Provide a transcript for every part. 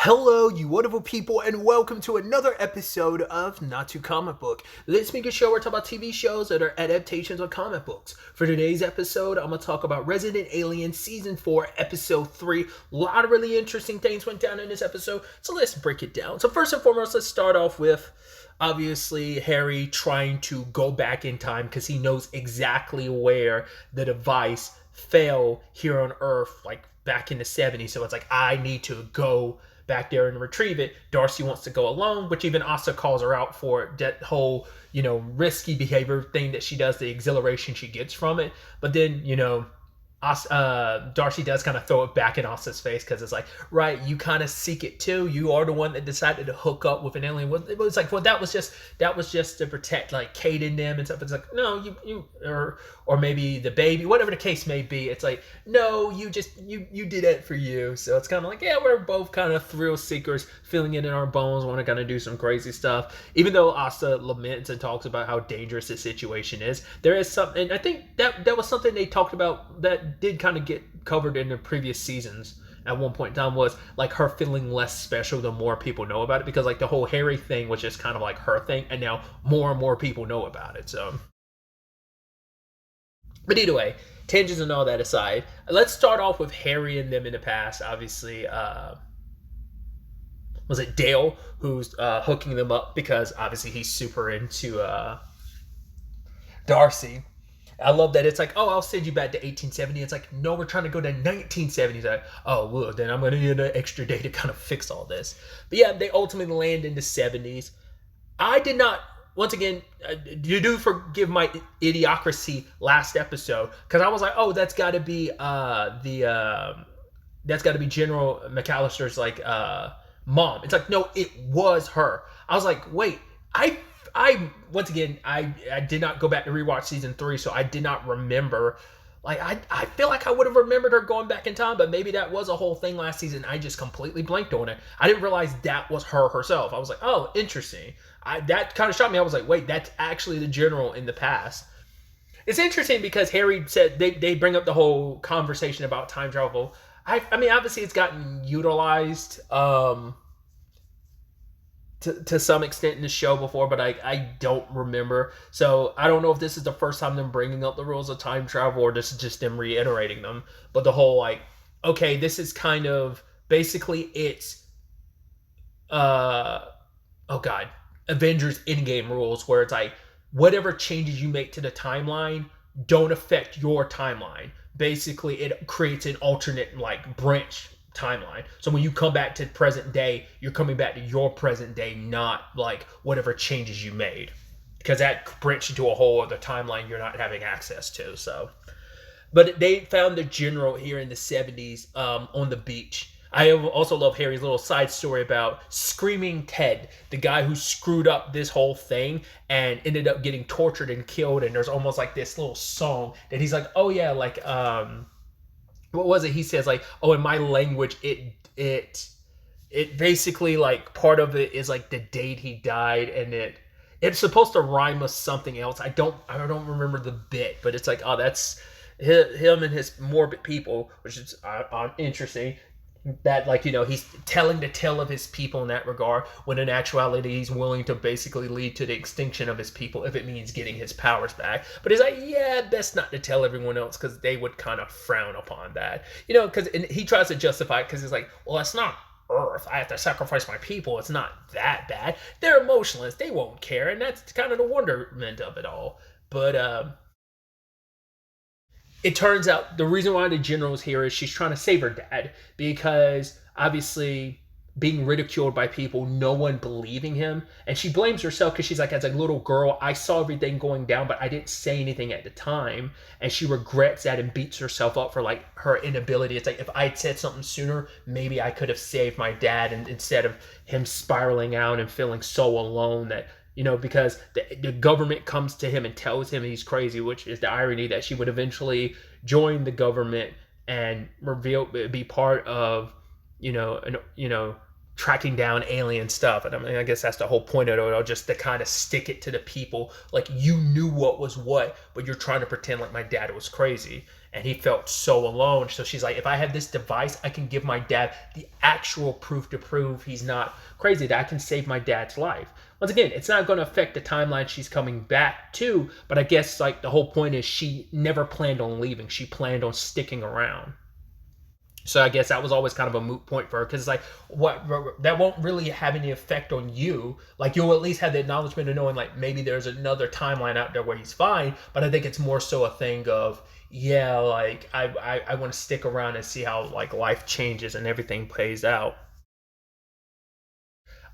Hello, you wonderful people, and welcome to another episode of Not Too Comic Book. Let's make a show where we talk about TV shows that are adaptations of comic books. For today's episode, I'm going to talk about Resident Alien Season 4, Episode 3. A lot of really interesting things went down in this episode, so let's break it down. So first and foremost, let's start off with, obviously, Harry trying to go back in time because he knows exactly where the device fell here on Earth, like back in the 70s. So it's like, I need to go back there and retrieve it. Darcy wants to go alone, which even Asa calls her out for that whole, risky behavior thing that she does, the exhilaration she gets from it. But then, Darcy does kind of throw it back in Asa's face because it's like, right, you kind of seek it too. You are the one that decided to hook up with an alien. It was like, well, that was just to protect like Kate and them and stuff. It's like, no, you or maybe the baby, whatever the case may be. It's like, no, you did it for you. So it's kind of like, yeah, we're both kind of thrill seekers, feeling it in our bones, want to kind of do some crazy stuff. Even though Asa laments and talks about how dangerous the situation is, there is something. And I think that was something they talked about that did kind of get covered in the previous seasons at one point in time, was like her feeling less special the more people know about it, because like the whole Harry thing was just kind of like her thing, and now more and more people know about it. So, but either way, tangents and all that aside, let's start off with Harry and them in the past. Obviously, was it Dale who's hooking them up, because obviously he's super into Darcy. I love that it's like, oh, I'll send you back to 1870. It's like, no, we're trying to go to 1970s. Like, oh, well, then I'm going to need an extra day to kind of fix all this. But yeah, they ultimately land in the 70s. I did not, once again, you do forgive my idiocracy last episode, because I was like, oh, that's got to be General McAllister's like mom. It's like, no, it was her. I was like, wait, I once again, I did not go back to rewatch season 3, so I did not remember. Like, I feel like I would have remembered her going back in time, but maybe that was a whole thing last season. I just completely blanked on it. I didn't realize that was her herself. I was like, oh, interesting. That kind of shocked me. I was like, wait, that's actually the general in the past. It's interesting because Harry said they bring up the whole conversation about time travel. I mean, obviously it's gotten utilized to some extent in the show before, but I don't remember. So I don't know if this is the first time them bringing up the rules of time travel, or this is just them reiterating them. But the whole like, okay, this is kind of basically it's Avengers Endgame rules, where it's like whatever changes you make to the timeline don't affect your timeline. Basically, it creates an alternate like branch timeline. So when you come back to present day, you're coming back to your present day, not like whatever changes you made, because that branched into a whole other timeline you're not having access to. So, but they found the general here in the 70s on the beach. I also love Harry's little side story about Screaming Ted, the guy who screwed up this whole thing and ended up getting tortured and killed. And there's almost like this little song that he's like, oh yeah, like what was it? He says like, oh, in my language, it basically like part of it is like the date he died, and it's supposed to rhyme with something else. I don't remember the bit, but it's like, oh, that's him and his morbid people, which is interesting. That like, he's telling the tale of his people in that regard, when in actuality he's willing to basically lead to the extinction of his people if it means getting his powers back. But he's like, yeah, best not to tell everyone else, because they would kind of frown upon that, because he tries to justify it because he's like, well, it's not Earth, I have to sacrifice my people, it's not that bad, they're emotionless, they won't care, and that's kind of the wonderment of it all. But it turns out the reason why the general's here is she's trying to save her dad, because obviously being ridiculed by people, no one believing him, and she blames herself because she's like, as a little girl, I saw everything going down, but I didn't say anything at the time, and she regrets that and beats herself up for like her inability. It's like, if I'd said something sooner, maybe I could have saved my dad, and instead of him spiraling out and feeling so alone that, because the government comes to him and tells him he's crazy, which is the irony that she would eventually join the government and be part of, tracking down alien stuff. And I mean, I guess that's the whole point of it, just to kind of stick it to the people. Like, you knew what was what, but you're trying to pretend like my dad was crazy. And he felt so alone. So she's like, if I have this device, I can give my dad the actual proof to prove he's not crazy, that I can save my dad's life. Once again, it's not going to affect the timeline she's coming back to, but I guess like the whole point is she never planned on leaving. She planned on sticking around. So I guess that was always kind of a moot point for her, because it's like, what, that won't really have any effect on you. Like, you'll at least have the acknowledgement of knowing like maybe there's another timeline out there where he's fine. But I think it's more so a thing of, yeah, like I want to stick around and see how like life changes and everything plays out.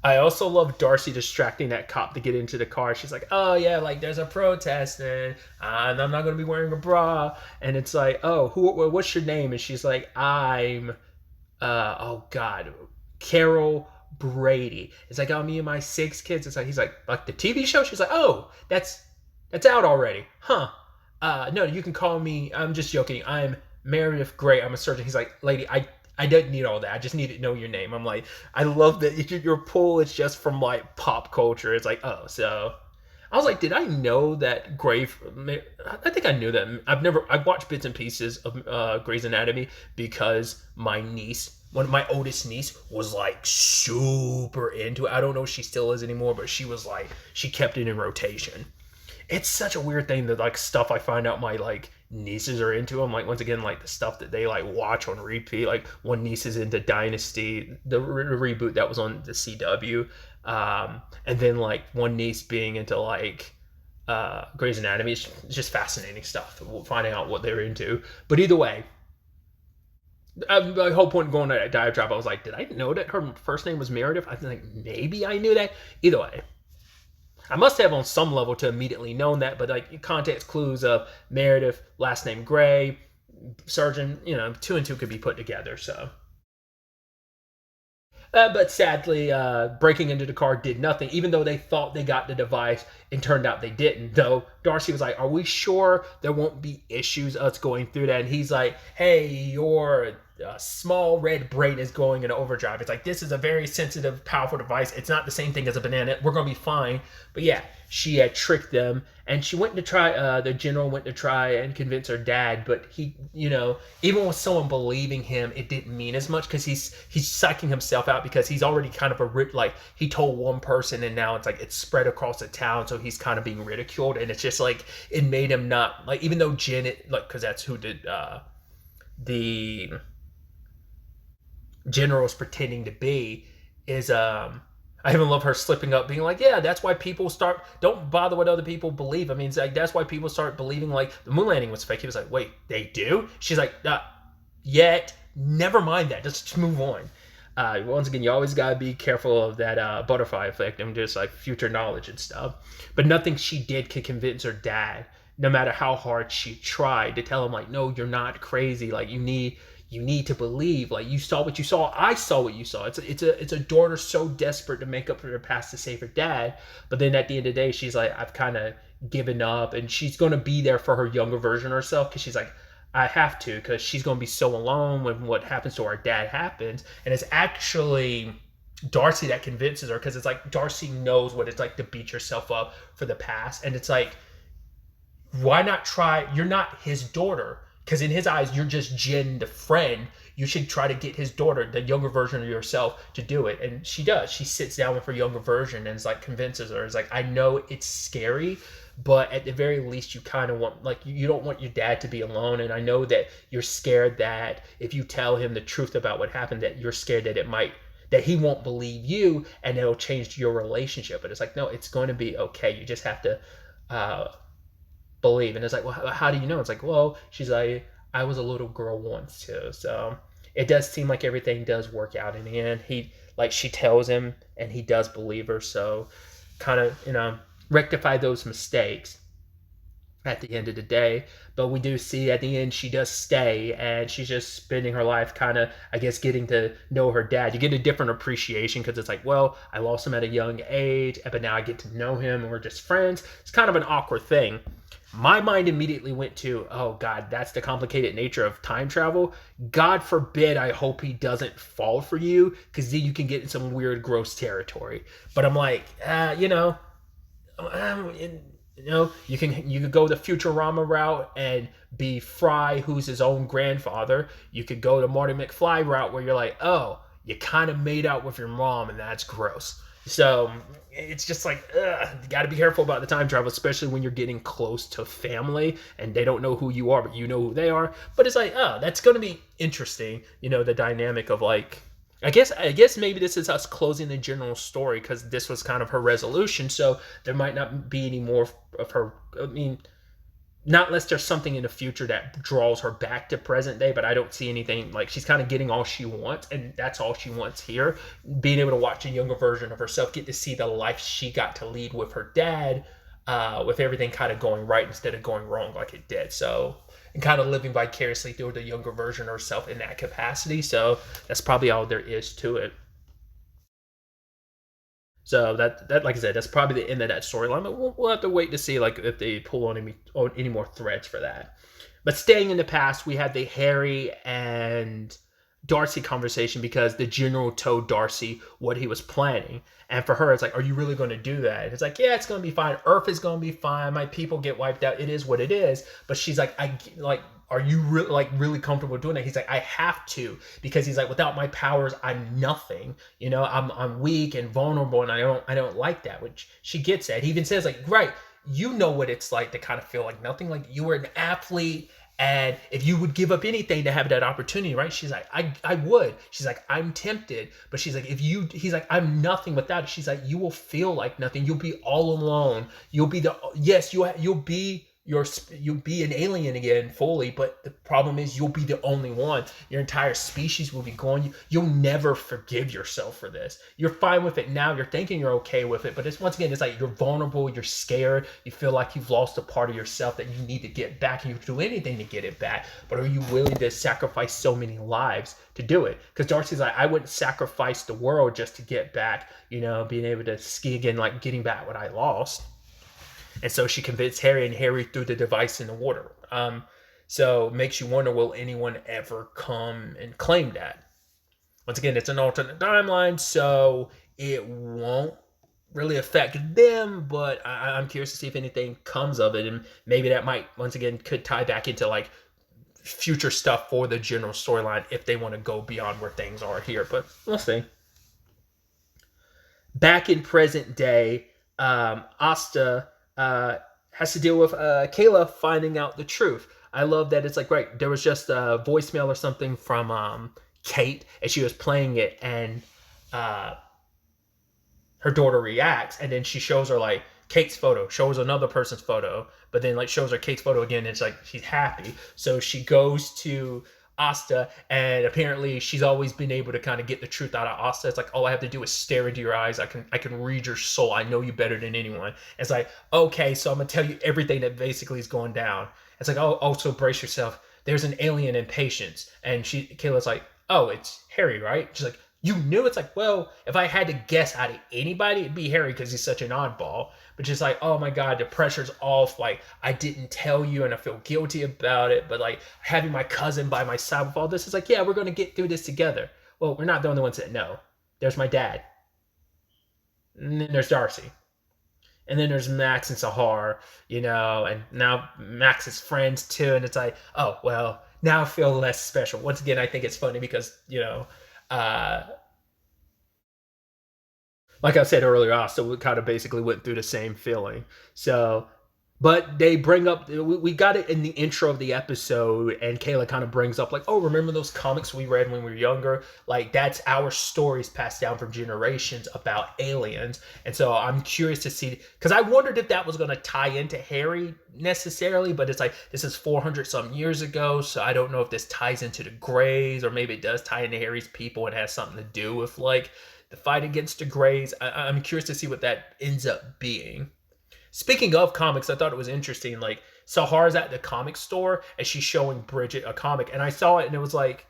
I also love Darcy distracting that cop to get into the car. She's like, "Oh yeah, like there's a protest, and I'm not gonna be wearing a bra." And it's like, "Oh, what's your name?" And she's like, "I'm, oh God, Carol Brady." It's like, "Oh, me and my 6 kids." It's like, he's like the TV show. She's like, "Oh, that's out already, huh?" No, you can call me. I'm just joking. I'm Meredith Grey. I'm a surgeon. He's like, "Lady, I didn't need all that. I just need to know your name." I'm like, I love that your pull is just from like pop culture. It's like, oh, so I was like, did I know that Grave? I think I knew that. I've watched bits and pieces of Grey's Anatomy because my niece, one of my oldest niece, was like super into it. I don't know if she still is anymore, but she was like, she kept it in rotation. It's such a weird thing that like stuff I find out my like nieces are into. I'm like, once again, like the stuff that they like watch on repeat. Like, one niece is into Dynasty, the reboot that was on the CW, and then like one niece being into like Grey's Anatomy. It's just fascinating stuff, finding out what they're into. But either way, the whole point of going to that diatribe, I was like, did I know that her first name was Meredith? I think maybe I knew that. Either way, I must have on some level to immediately known that, but like context clues of Meredith, last name Gray, surgeon, two and two could be put together. So, but sadly, breaking into the car did nothing. Even though they thought they got the device, it turned out they didn't. Though Darcy was like, "Are we sure there won't be issues us going through that?" And he's like, "Hey, your small red brain is going into overdrive." It's like, this is a very sensitive, powerful device. It's not the same thing as a banana. We're gonna be fine. But yeah, she had tricked them, and she went to try. The general went to try and convince her dad, but he, even with someone believing him, it didn't mean as much, because he's psyching himself out, because he's already kind of like, he told one person, and now it's like it's spread across the town, so he's kind of being ridiculed, and it's just like it made him not like, even though Jen, like, because that's who did the general's pretending to be, is I even love her slipping up, being like, "Yeah, that's why people don't bother what other people believe." I mean, it's like, that's why people start believing like the moon landing was fake. He was like, "Wait, they do?" She's like, "Yet, never mind that. Just move on." Once again, you always gotta be careful of that butterfly effect and just like future knowledge and stuff. But nothing she did could convince her dad, no matter how hard she tried to tell him like, "No, you're not crazy. Like, you need to believe. Like, you saw what you saw. I saw what you saw." It's a daughter so desperate to make up for her past to save her dad, but then at the end of the day, she's like, "I've kind of given up," and she's going to be there for her younger version of herself, because she's like, "I have to," because she's going to be so alone when what happens to our dad happens. And it's actually Darcy that convinces her, because it's like Darcy knows what it's like to beat yourself up for the past, and it's like, why not try? You're not his daughter, because in his eyes, you're just Jen, the friend. You should try to get his daughter, the younger version of yourself, to do it. And she does. She sits down with her younger version and is like, convinces her. It's like, I know it's scary, but at the very least, you kind of want, like, you don't want your dad to be alone. And I know that you're scared that if you tell him the truth about what happened, that you're scared that he won't believe you, and it'll change your relationship. But it's like, no, it's going to be okay. You just have to believe. And it's like, well, how do you know? It's like, well, she's like, I was a little girl once too. So it does seem like everything does work out in the end. She tells him, and he does believe her. So kind of, rectify those mistakes. at the end of the day. But we do see at the end she does stay, and she's just spending her life kind of, I guess, getting to know her dad. You get a different appreciation because it's like, well, I lost him at a young age, but now I get to know him and we're just friends. It's kind of an awkward thing. My mind immediately went to, oh God, that's the complicated nature of time travel. God forbid, I hope he doesn't fall for you, because then you can get in some weird, gross territory. But I'm like, um, you could go the Futurama route and be Fry, who's his own grandfather. You could go the Marty McFly route, where you're like, oh, you kind of made out with your mom, and that's gross. So it's just like, you got to be careful about the time travel, especially when you're getting close to family and they don't know who you are, but you know who they are. But it's like, oh, that's going to be interesting. The dynamic of like, I guess maybe this is us closing the general story, because this was kind of her resolution. So there might not be any more of her. I mean, not unless there's something in the future that draws her back to present day, but I don't see anything. Like, she's kind of getting all she wants, and that's all she wants here. Being able to watch a younger version of herself, get to see the life she got to lead with her dad, with everything kind of going right instead of going wrong like it did. So, and kind of living vicariously through the younger version of herself in that capacity. So that's probably all there is to it. So that like I said, that's probably the end of that storyline. But we'll have to wait to see like if they pull on any more threads for that. But staying in the past, we had the Harry and Darcy conversation, because the general told Darcy what he was planning. And for her, it's like, are you really going to do that? It's like, yeah, it's going to be fine. Earth is going to be fine. My people get wiped out. It is what it is. But she's like, are you really comfortable doing that? He's like, I have to, because he's like, without my powers, I'm nothing. I'm weak and vulnerable, and I don't like that. Which she gets at. He even says like, right, you know what it's like to kind of feel like nothing. Like, you were an athlete, and if you would give up anything to have that opportunity, right? She's like, I would. She's like, I'm tempted, but she's like, he's like, I'm nothing without it. She's like, you will feel like nothing. You'll be all alone. You'll be you'll be an alien again fully, but the problem is you'll be the only one. Your entire species will be gone. You'll never forgive yourself for this. You're fine with it now. You're thinking you're okay with it, but it's once again, it's like you're vulnerable. You're scared. You feel like you've lost a part of yourself that you need to get back, and you do anything to get it back. But are you willing to sacrifice so many lives to do it? Because Darcy's like, I wouldn't sacrifice the world just to get back, being able to ski again, like getting back what I lost. And so she convinced Harry, and Harry threw the device in the water. So makes you wonder, will anyone ever come and claim that? Once again, it's an alternate timeline, so it won't really affect them, but I'm curious to see if anything comes of it. And maybe that might, once again, could tie back into like future stuff for the general storyline if they want to go beyond where things are here. But we'll see. Back in present day, Asta has to deal with Kayla finding out the truth. I love that it's like, right, there was just a voicemail or something from Kate, and she was playing it, and her daughter reacts, and then she shows her like Kate's photo, shows another person's photo, but then like shows her Kate's photo again, and it's like she's happy. So she goes to Asta, and apparently she's always been able to kind of get the truth out of Asta. It's like, all I have to do is stare into your eyes. I can read your soul. I know you better than anyone. It's like, okay, so I'm gonna tell you everything that basically is going down. It's like, oh, also brace yourself. There's an alien in Patience, and Kayla's like, oh, it's Harry, right? She's like, you knew? It's like, well, if I had to guess out of anybody, it'd be Harry, because he's such an oddball. But just like, oh my God, the pressure's off. Like, I didn't tell you, and I feel guilty about it. But like, having my cousin by my side with all this, is like, yeah, we're going to get through this together. Well, we're not the only ones that know. There's my dad. And then there's Darcy. And then there's Max and Sahar, and now Max's friends too. And it's like, oh, well, now I feel less special. Once again, I think it's funny because, uh, like I said earlier, also we kind of basically went through the same feeling. So, but they bring up, we got it in the intro of the episode, and Kayla kind of brings up like, oh, remember those comics we read when we were younger? Like, that's our stories passed down from generations about aliens. And so I'm curious to see, because I wondered if that was going to tie into Harry necessarily, but it's like, this is 400 some years ago, so I don't know if this ties into the Greys, or maybe it does tie into Harry's people and has something to do with like the fight against the Greys. I'm curious to see what that ends up being. Speaking of comics, I thought it was interesting. Like, Sahara's at the comic store and she's showing Bridget a comic, and I saw it and it was like,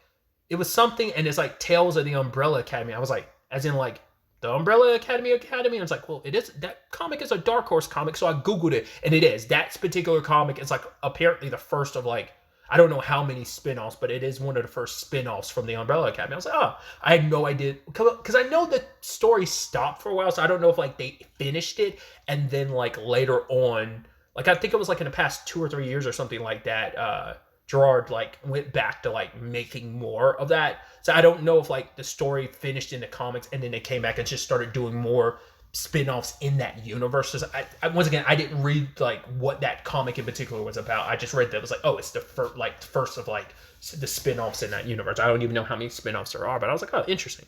it was something, and it's like Tales of the Umbrella Academy. I was like, as in like the Umbrella Academy. And I was like, well, it is, that comic is a Dark Horse comic, so I googled it, and it is. That particular comic is like apparently the first of like, I don't know how many spin-offs, but it is one of the first spin-offs from the Umbrella Academy. I was like, oh, I had no idea, because I know the story stopped for a while, so I don't know if like they finished it and then like later on, like I think it was like in the past 2 or 3 years or something like that, Gerard like went back to like making more of that. So I don't know if like the story finished in the comics and then they came back and just started doing more spin-offs in that universe. I once again, I didn't read like what that comic in particular was about. I just read that it was like, oh, it's the first of like the spin-offs in that universe. I don't even know how many spin-offs there are, but I was like, oh, interesting.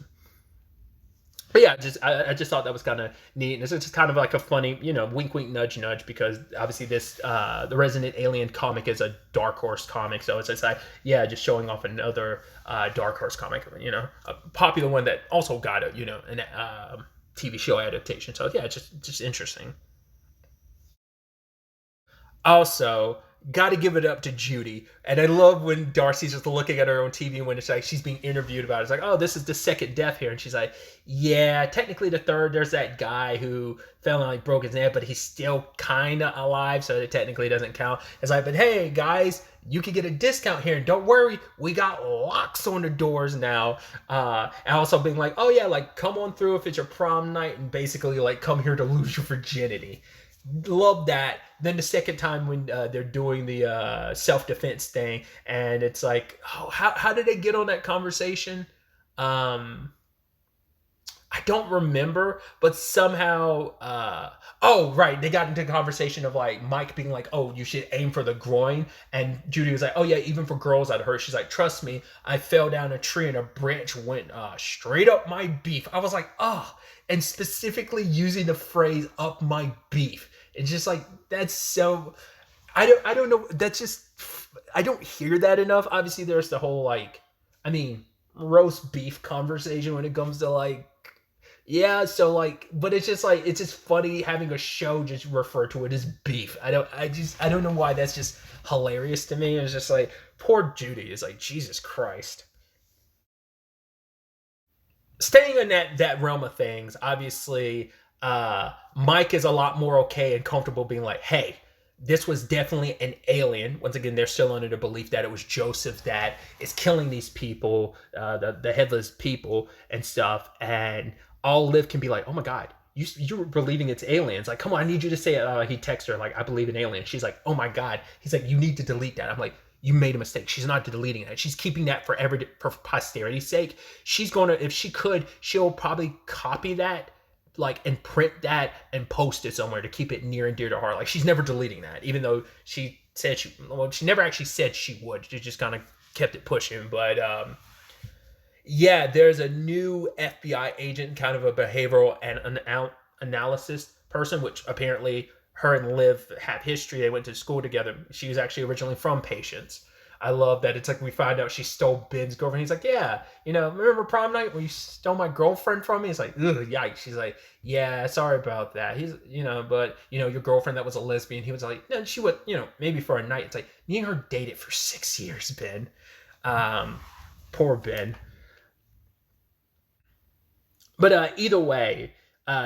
But yeah, I just thought that was kind of neat, and it's just kind of like a funny, wink, wink, nudge, nudge, because obviously this the Resident Alien comic is a Dark Horse comic, so it's just like, yeah, just showing off another Dark Horse comic, a popular one that also got an TV show adaptation. So yeah, just interesting. Also, got to give it up to Judy. And I love when Darcy's just looking at her on TV when it's like she's being interviewed about it. It's like, oh, this is the second death here. And she's like, yeah, technically the third. There's that guy who fell and like broke his neck, but he's still kind of alive, so it technically doesn't count. It's like, but hey, guys, you can get a discount here. And don't worry, we got locks on the doors now. And also being like, oh yeah, like come on through if it's your prom night, and basically like come here to lose your virginity. Love that. Then the second time when they're doing the self-defense thing, and it's like, oh, how did they get on that conversation? I don't remember, but somehow, oh, right, they got into a conversation of like Mike being like, oh, you should aim for the groin, and Judy was like, oh yeah, even for girls I'd hurt. She's like, trust me, I fell down a tree and a branch went straight up my beef. I was like, oh, and specifically using the phrase "up my beef." It's just like, that's so, I don't know, that's just, I don't hear that enough. Obviously there's the whole like, I mean, roast beef conversation when it comes to like, yeah, so like, but it's just like, it's just funny having a show just refer to it as beef. I don't know why that's just hilarious to me. It's just like, poor Judy is like, Jesus Christ. Staying in that realm of things, obviously, Mike is a lot more okay and comfortable being like, hey, this was definitely an alien. Once again, they're still under the belief that it was Joseph that is killing these people, the headless people and stuff. And all Liv can be like, oh my God, you're believing it's aliens. Like, come on, I need you to say it. He texts her, like, I believe in aliens. She's like, oh my God. He's like, you need to delete that. I'm like, you made a mistake. She's not deleting that. She's keeping that for posterity's sake. She's going to, if she could, she'll probably copy that, like, and print that and post it somewhere to keep it near and dear to her. Like, she's never deleting that, even though she said she never actually said she would. She just kind of kept it pushing. But yeah, there's a new FBI agent, kind of a behavioral and an analysis person, which apparently her and Liv have history. They went to school together. She was actually originally from Patience. I love that. It's like we find out she stole Ben's girlfriend. He's like, yeah, remember prom night when you stole my girlfriend from me? It's like, ugh, yikes. She's like, yeah, sorry about that. He's, but, your girlfriend that was a lesbian. He was like, no, she would, maybe for a night. It's like, me and her dated for 6 years, Ben. Poor Ben. But either way,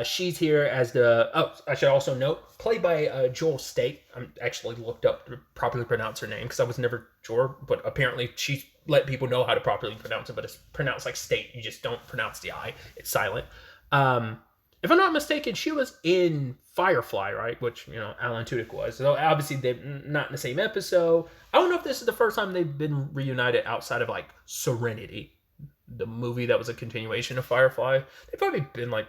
she's here as the. Oh, I should also note, played by Joel State. I'm actually looked up to properly pronounce her name because I was never sure, but apparently she let people know how to properly pronounce it. But it's pronounced like State. You just don't pronounce the I. It's silent. If I'm not mistaken, she was in Firefly, right? Which Alan Tudyk was. So obviously they're not in the same episode. I don't know if this is the first time they've been reunited outside of like Serenity, the movie that was a continuation of Firefly. They've probably been like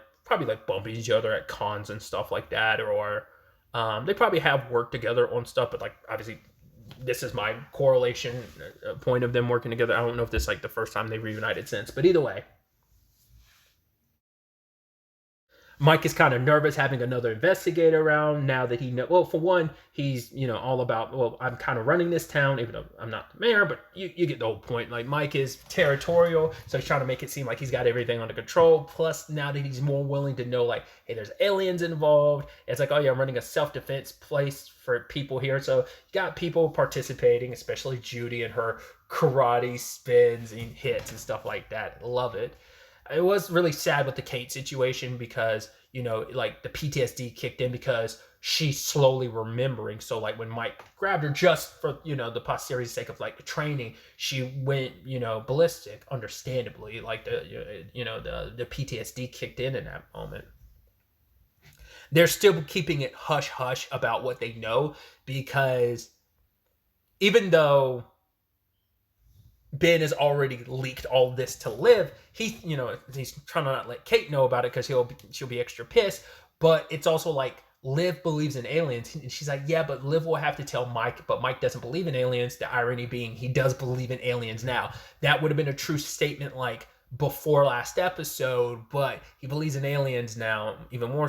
bumping each other at cons and stuff like that, or they probably have worked together on stuff, but like obviously this is my correlation point of them working together. I don't know if this is like the first time they've reunited since, but either way. Mike is kind of nervous having another investigator around now that he know. Well, for one, he's all about. Well, I'm kind of running this town, even though I'm not the mayor. But you get the whole point. Like Mike is territorial, so he's trying to make it seem like he's got everything under control. Plus, now that he's more willing to know, like, hey, there's aliens involved. It's like, oh yeah, I'm running a self-defense place for people here. So you got people participating, especially Judy and her karate spins and hits and stuff like that. Love it. It was really sad with the Kate situation because, like the PTSD kicked in because she's slowly remembering. So like when Mike grabbed her just for, the posterity's sake of like training, she went, ballistic, understandably. Like the PTSD kicked in that moment. They're still keeping it hush hush about what they know because even though Ben has already leaked all this to Liv, he's trying to not let Kate know about it because she'll be extra pissed. But it's also like Liv believes in aliens, and she's like, yeah, but Liv will have to tell Mike, but Mike doesn't believe in aliens. The irony being he does believe in aliens now. That would have been a true statement like before last episode, but he believes in aliens now, even more.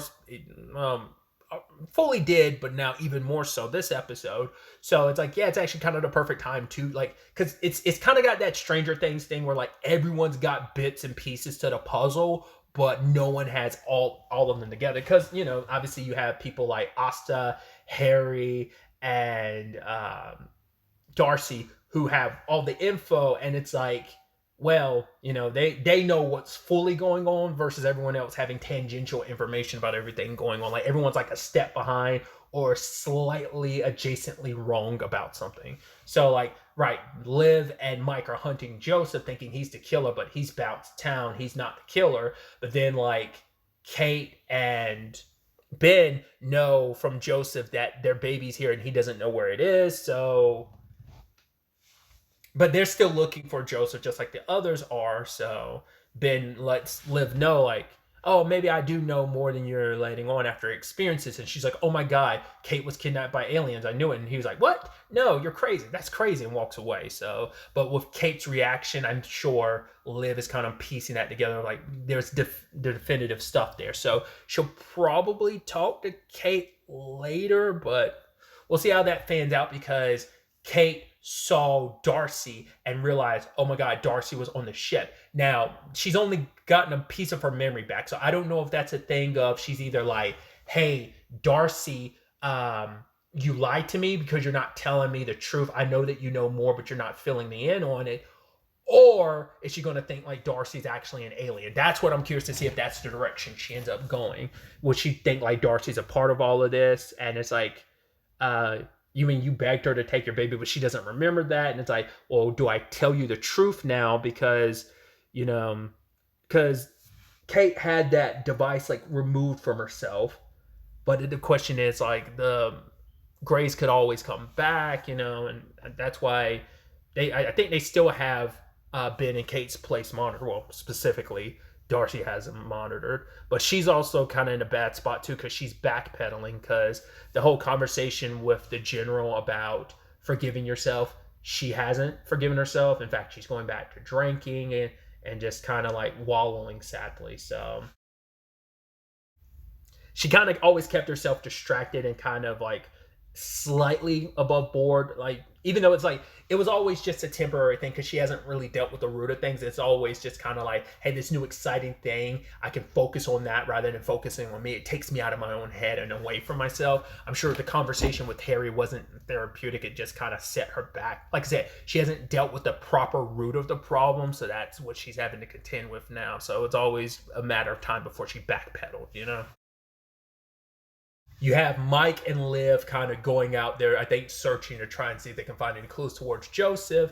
Fully did, but now even more so this episode. So it's like, yeah, it's actually kind of the perfect time to like, because it's kind of got that Stranger Things thing where like everyone's got bits and pieces to the puzzle, but no one has all of them together. Because obviously you have people like Asta, Harry, and Darcy who have all the info, and it's like, well, they know what's fully going on versus everyone else having tangential information about everything going on. Like everyone's like a step behind or slightly adjacently wrong about something. So like, right, Liv and Mike are hunting Joseph thinking he's the killer, but he's bounced town. He's not the killer. But then like Kate and Ben know from Joseph that their baby's here and he doesn't know where it is. So... But they're still looking for Joseph just like the others are. So Ben lets Liv know, like, oh, maybe I do know more than you're letting on after experiences. And she's like, oh my God, Kate was kidnapped by aliens. I knew it. And he was like, what? No, you're crazy. That's crazy. And walks away. So, but with Kate's reaction, I'm sure Liv is kind of piecing that together. Like there's definitive stuff there. So she'll probably talk to Kate later, but we'll see how that fans out because Kate saw Darcy and realized, oh my God, Darcy was on the ship. Now, she's only gotten a piece of her memory back. So I don't know if that's a thing of she's either like, hey, Darcy, you lied to me because you're not telling me the truth. I know that you know more, but you're not filling me in on it. Or is she going to think like Darcy's actually an alien? That's what I'm curious to see if that's the direction she ends up going. Would she think like Darcy's a part of all of this? And it's like, you begged her to take your baby, but she doesn't remember that. And it's like, well, do I tell you the truth now? Because Kate had that device like removed from herself. But the question is like the Grays could always come back, and that's why I think they still have Ben and Kate's place monitored. Well, specifically, Darcy has them monitored, but she's also kind of in a bad spot too because she's backpedaling because the whole conversation with the general about forgiving yourself, she hasn't forgiven herself. In fact, she's going back to drinking and just kind of like wallowing sadly. So she kind of always kept herself distracted and kind of like slightly above board, like even though it's like it was always just a temporary thing because she hasn't really dealt with the root of things. It's always just kind of like, hey, this new exciting thing, I can focus on that rather than focusing on me. It takes me out of my own head and away from myself. I'm sure the conversation with Harry wasn't therapeutic. It just kind of set her back. Like I said, she hasn't dealt with the proper root of the problem, so that's what she's having to contend with now. So it's always a matter of time before she backpedaled, You have Mike and Liv kind of going out there, I think, searching to try and see if they can find any clues towards Joseph.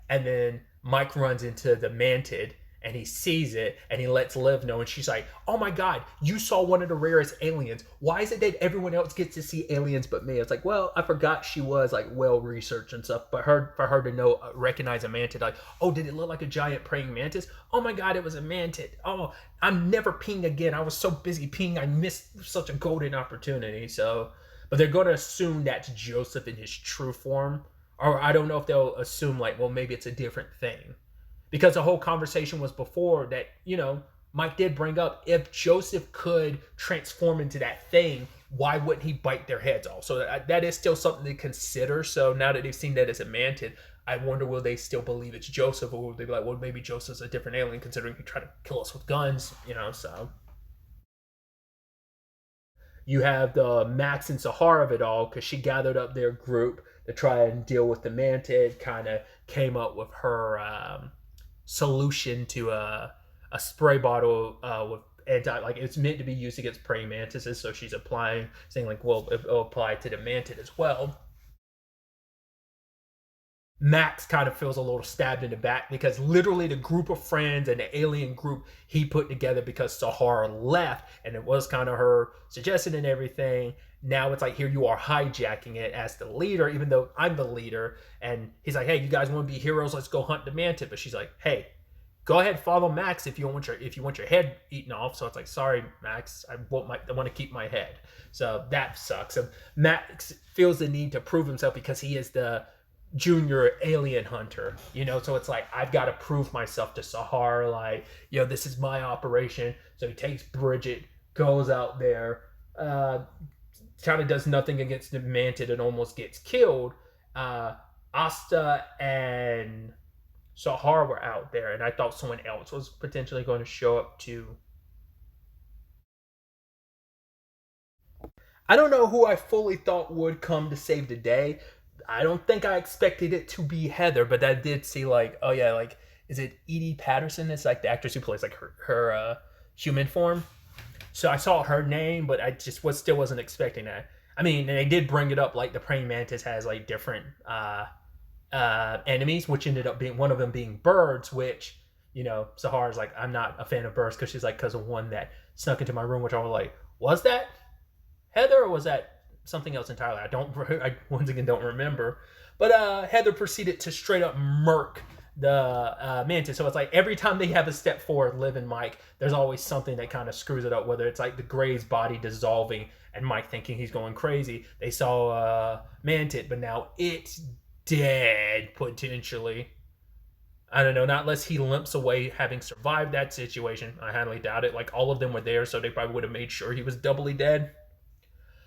And then Mike runs into the Mantid and he sees it and he lets Liv know. And she's like, oh my God, you saw one of the rarest aliens. Why is it that everyone else gets to see aliens but me? It's like, well, I forgot she was like well-researched and stuff. But for her to know, recognize a Mantid, like, oh, did it look like a giant praying mantis? Oh my God, it was a Mantid. Oh, I'm never peeing again. I was so busy peeing, I missed such a golden opportunity. So, but they're going to assume that's Joseph in his true form. Or I don't know if they'll assume like, well, maybe it's a different thing. Because the whole conversation was before that, Mike did bring up, if Joseph could transform into that thing, why wouldn't he bite their heads off? So that is still something to consider. So now that they've seen that as a mantid, I wonder, will they still believe it's Joseph, or will they be like, well, maybe Joseph's a different alien, considering he tried to kill us with guns, so. You have the Max and Sahara of it all, because she gathered up their group to try and deal with the mantid, kind of came up with her solution to a spray bottle with anti, like it's meant to be used against praying mantises, so she's applying, saying like, well, it'll apply to the mantid as well. Max kind of feels a little stabbed in the back, because literally the group of friends and the alien group he put together because Sahara left, and it was kind of her suggestion and everything. Now it's like, here you are hijacking it as the leader, even though I'm the leader. And he's like, hey, you guys want to be heroes? Let's go hunt the mantid. But she's like, hey, go ahead, follow Max if you want your head eaten off. So it's like, sorry, Max, I want to keep my head. So that sucks. And Max feels the need to prove himself because he is the junior alien hunter, so it's like, I've got to prove myself to Sahar, like, this is my operation. So he takes Bridget, goes out there, kind of does nothing against the mantid and almost gets killed. Asta and Sahar were out there, and I thought someone else was potentially going to show up too. I don't know who I fully thought would come to save the day. I don't think I expected it to be Heather, but I did see, like, oh yeah, like, is it Edie Patterson? It's like the actress who plays like her human form. So I saw her name, but I just still wasn't expecting that. I mean, and they did bring it up, like the praying mantis has like different enemies, which ended up being one of them being birds, which, Sahara's like, I'm not a fan of birds, because she's like, because of one that snuck into my room, which I was like, was that Heather or was that something else entirely? I once again don't remember. But Heather proceeded to straight up murk the mantis. So it's like, every time they have a step forward, Liv and Mike, there's always something that kind of screws it up, whether it's like the Gray's body dissolving and Mike thinking he's going crazy. They saw Mantid, but now it's dead, potentially. I don't know, not unless he limps away having survived that situation. I highly doubt it. Like, all of them were there, so they probably would have made sure he was doubly dead.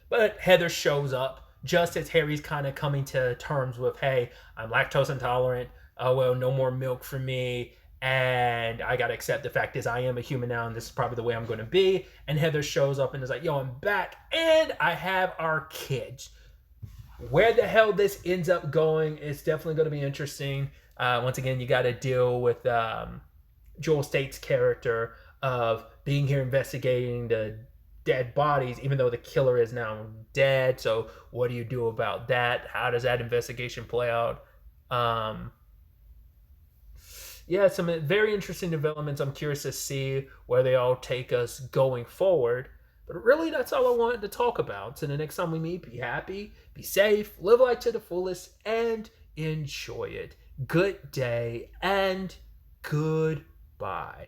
But Heather shows up just as Harry's kind of coming to terms with, hey, I'm lactose intolerant. Oh, well, no more milk for me. And I got to accept the fact is I am a human now, and this is probably the way I'm going to be. And Heather shows up and is like, yo, I'm back, and I have our kids. Where the hell this ends up going is definitely going to be interesting. Once again, you got to deal with Joel State's character of being here investigating the dead bodies, even though the killer is now dead. So what do you do about that? How does that investigation play out? Yeah, some very interesting developments. I'm curious to see where they all take us going forward. But really, that's all I wanted to talk about. So the next time we meet, be happy, be safe, live life to the fullest, and enjoy it. Good day and goodbye.